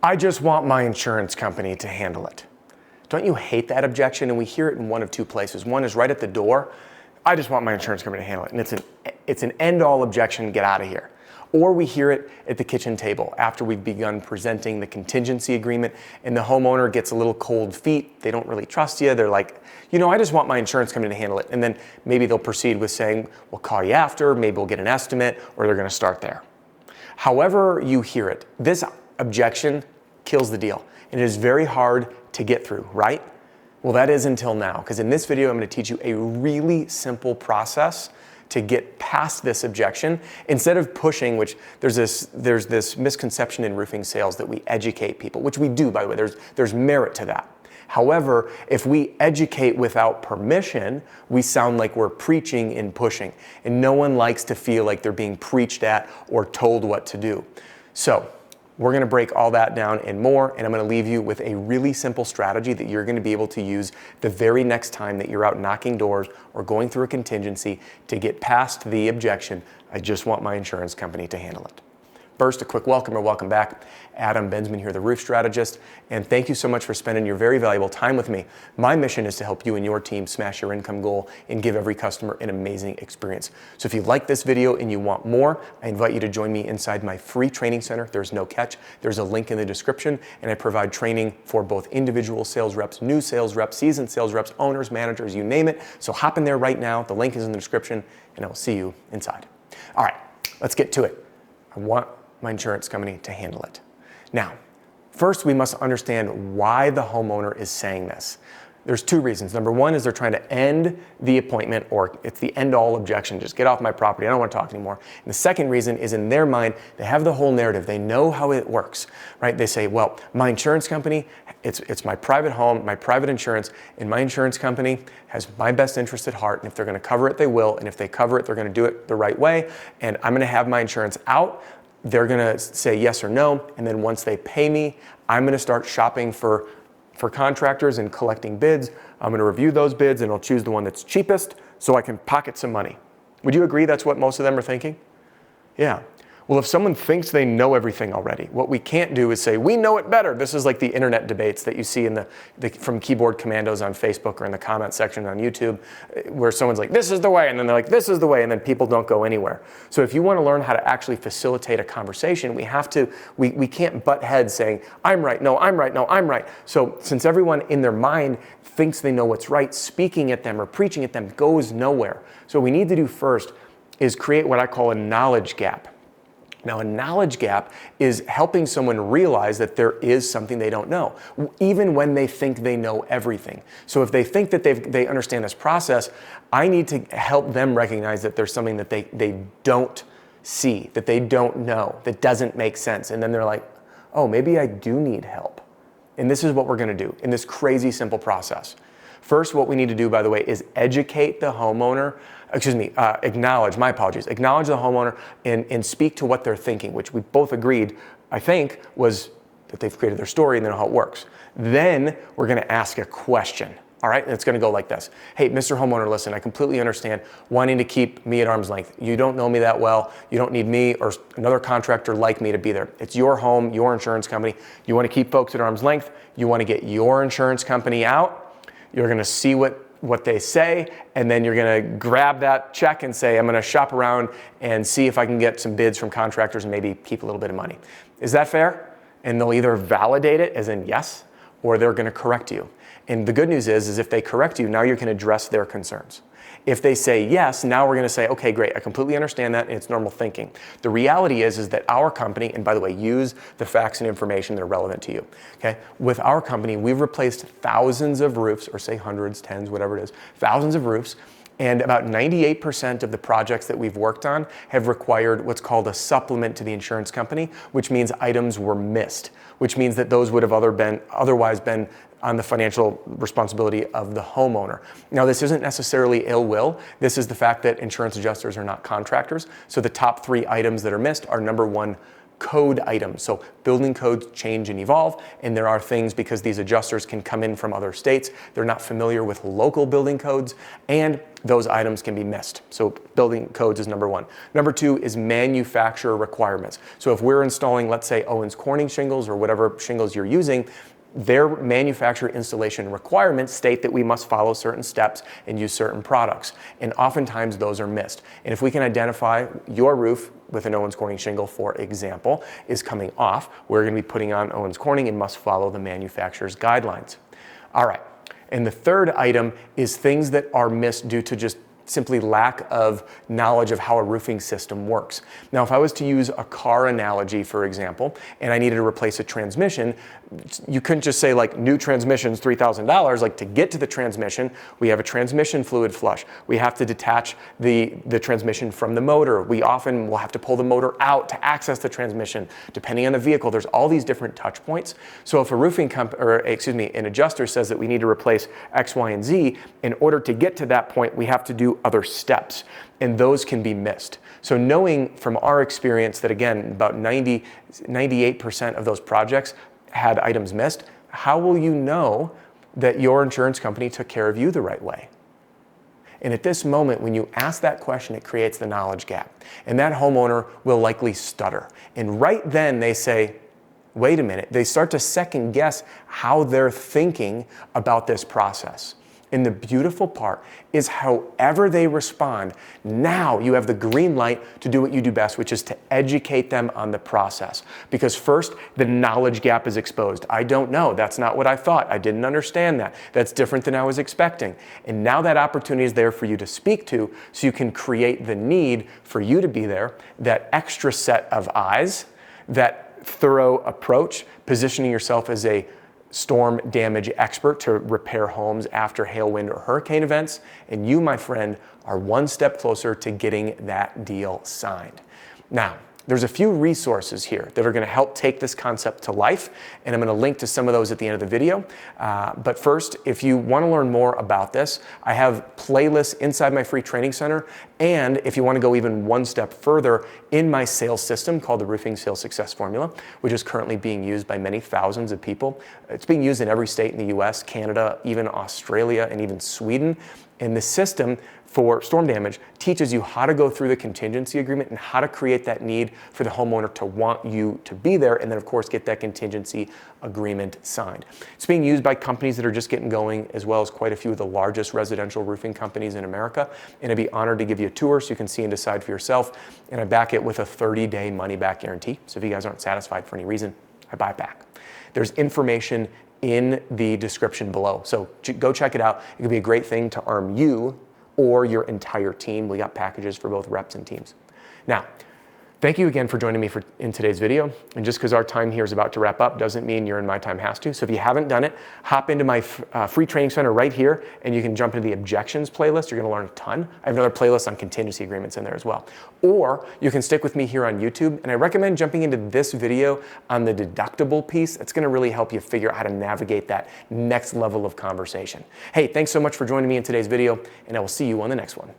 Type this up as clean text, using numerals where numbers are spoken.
I just want my insurance company to handle it. Don't you hate that objection? And we hear it in one of two places. One is right at the door. I just want my insurance company to handle it. And it's an end-all objection, get out of here. Or we hear it at the kitchen table after we've begun presenting the contingency agreement and the homeowner gets a little cold feet. They don't really trust you. They're like, I just want my insurance company to handle it. And then maybe they'll proceed with saying, we'll call you after, maybe we'll get an estimate, or they're going to start there. However you hear it, this objection kills the deal. And it is very hard to get through, right? Well, that is until now, because in this video, I'm going to teach you a really simple process to get past this objection. Instead of pushing, which there's this misconception in roofing sales that we educate people, which we do, by the way, there's merit to that. However, if we educate without permission, we sound like we're preaching and pushing, and no one likes to feel like they're being preached at or told what to do. So we're going to break all that down and more, and I'm going to leave you with a really simple strategy that you're going to be able to use the very next time that you're out knocking doors or going through a contingency to get past the objection, I just want my insurance company to handle it. First, a quick welcome or welcome back. Adam Bensman here, the roof strategist, and thank you so much for spending your very valuable time with me. My mission is to help you and your team smash your income goal and give every customer an amazing experience. So if you like this video and you want more, I invite you to join me inside my free training center. There's no catch. There's a link in the description, and I provide training for both individual sales reps, new sales reps, seasoned sales reps, owners, managers, you name it. So hop in there right now. The link is in the description, and I will see you inside. All right, let's get to it. I want my insurance company to handle it. Now, first we must understand why the homeowner is saying this. There's two reasons. Number one is they're trying to end the appointment, or it's the end-all objection. Just get off my property. I don't want to talk anymore. And the second reason is in their mind, they have the whole narrative. They know how it works, right? They say, well, my insurance company, it's my private home, my private insurance, and my insurance company has my best interest at heart. And if they're going to cover it, they will. And if they cover it, they're going to do it the right way. And I'm going to have my insurance out. They're going to say yes or no. And then once they pay me, I'm going to start shopping for contractors and collecting bids. I'm going to review those bids and I'll choose the one that's cheapest so I can pocket some money. Would you agree that's what most of them are thinking? Yeah. Well, if someone thinks they know everything already, what we can't do is say, we know it better. This is like the internet debates that you see in from keyboard commandos on Facebook or in the comment section on YouTube, where someone's like, this is the way, and then they're like, this is the way, and then people don't go anywhere. So if you want to learn how to actually facilitate a conversation, we can't butt heads saying, I'm right, no, I'm right, no, I'm right. So since everyone in their mind thinks they know what's right, speaking at them or preaching at them goes nowhere. So what we need to do first is create what I call a knowledge gap. Now, a knowledge gap is helping someone realize that there is something they don't know, even when they think they know everything. So if they think that they understand this process, I need to help them recognize that there's something that they don't see, that they don't know, that doesn't make sense. And then they're like, oh, maybe I do need help. And this is what we're going to do in this crazy simple process. First, what we need to do, by the way, is educate the homeowner, acknowledge the homeowner and speak to what they're thinking, which we both agreed, I think, was that they've created their story and they know how it works. Then we're going to ask a question. All right, and it's going to go like this. Hey, Mr. Homeowner, listen, I completely understand wanting to keep me at arm's length. You don't know me that well. You don't need me or another contractor like me to be there. It's your home, your insurance company. You want to keep folks at arm's length. You want to get your insurance company out. You're going to see what they say, and then you're going to grab that check and say, I'm going to shop around and see if I can get some bids from contractors and maybe keep a little bit of money. Is that fair? And they'll either validate it as in yes, or they're going to correct you. And the good news is if they correct you, now you can address their concerns. If they say yes, now we're going to say, okay, great, I completely understand that, and it's normal thinking. The reality is that our company, and by the way, use the facts and information that are relevant to you, okay? With our company, we've replaced thousands of roofs, or say hundreds, tens, whatever it is, thousands of roofs, and about 98% of the projects that we've worked on have required what's called a supplement to the insurance company, which means items were missed, which means that those would have otherwise been on the financial responsibility of the homeowner. Now, this isn't necessarily ill will. This is the fact that insurance adjusters are not contractors. So the top three items that are missed are number one, code items. So building codes change and evolve, and there are things, because these adjusters can come in from other states, they're not familiar with local building codes, and those items can be missed. So building codes is number one. Number two is manufacturer requirements. So if we're installing, let's say, Owens Corning shingles or whatever shingles you're using, their manufacturer installation requirements state that we must follow certain steps and use certain products. And oftentimes those are missed. And if we can identify your roof with an Owens Corning shingle, for example, is coming off, we're going to be putting on Owens Corning and must follow the manufacturer's guidelines. All right. And the third item is things that are missed due to just simply lack of knowledge of how a roofing system works. Now, if I was to use a car analogy, for example, and I needed to replace a transmission, you couldn't just say like new transmission's $3,000. Like to get to the transmission, we have a transmission fluid flush. We have to detach the transmission from the motor. We often will have to pull the motor out to access the transmission. Depending on the vehicle, there's all these different touch points. So if a roofing an adjuster says that we need to replace X, Y, and Z, in order to get to that point, we have to do other steps, and those can be missed. So knowing from our experience that, again, about 98% of those projects had items missed, how will you know that your insurance company took care of you the right way? And at this moment, when you ask that question, it creates the knowledge gap. And that homeowner will likely stutter. And right then they say, wait a minute. They start to second guess how they're thinking about this process. And the beautiful part is however they respond, now you have the green light to do what you do best, which is to educate them on the process. Because first, the knowledge gap is exposed. I don't know. That's not what I thought. I didn't understand that. That's different than I was expecting. And now that opportunity is there for you to speak to, so you can create the need for you to be there, that extra set of eyes, that thorough approach, positioning yourself as a storm damage expert to repair homes after hail, wind, or hurricane events. And you, my friend, are one step closer to getting that deal signed. Now, there's a few resources here that are going to help take this concept to life, and I'm going to link to some of those at the end of the video. But first, if you want to learn more about this, I have playlists inside my free training center, and if you want to go even one step further, in my sales system called the Roofing Sales Success Formula, which is currently being used by many thousands of people. It's being used in every state in the US, Canada, even Australia, and even Sweden. And the system for storm damage teaches you how to go through the contingency agreement and how to create that need for the homeowner to want you to be there, and then of course get that contingency agreement signed. It's being used by companies that are just getting going, as well as quite a few of the largest residential roofing companies in America. And I'd be honored to give you a tour so you can see and decide for yourself. And I back it with a 30-day money-back guarantee. So if you guys aren't satisfied for any reason, I buy it back. There's information in the description below. So go check it out. It could be a great thing to arm you or your entire team. We got packages for both reps and teams. Now, thank you again for joining me in today's video. And just because our time here is about to wrap up doesn't mean your and my time has to. So if you haven't done it, hop into my free training center right here, and you can jump into the objections playlist. You're going to learn a ton. I have another playlist on contingency agreements in there as well. Or you can stick with me here on YouTube. And I recommend jumping into this video on the deductible piece. It's going to really help you figure out how to navigate that next level of conversation. Hey, thanks so much for joining me in today's video, and I will see you on the next one.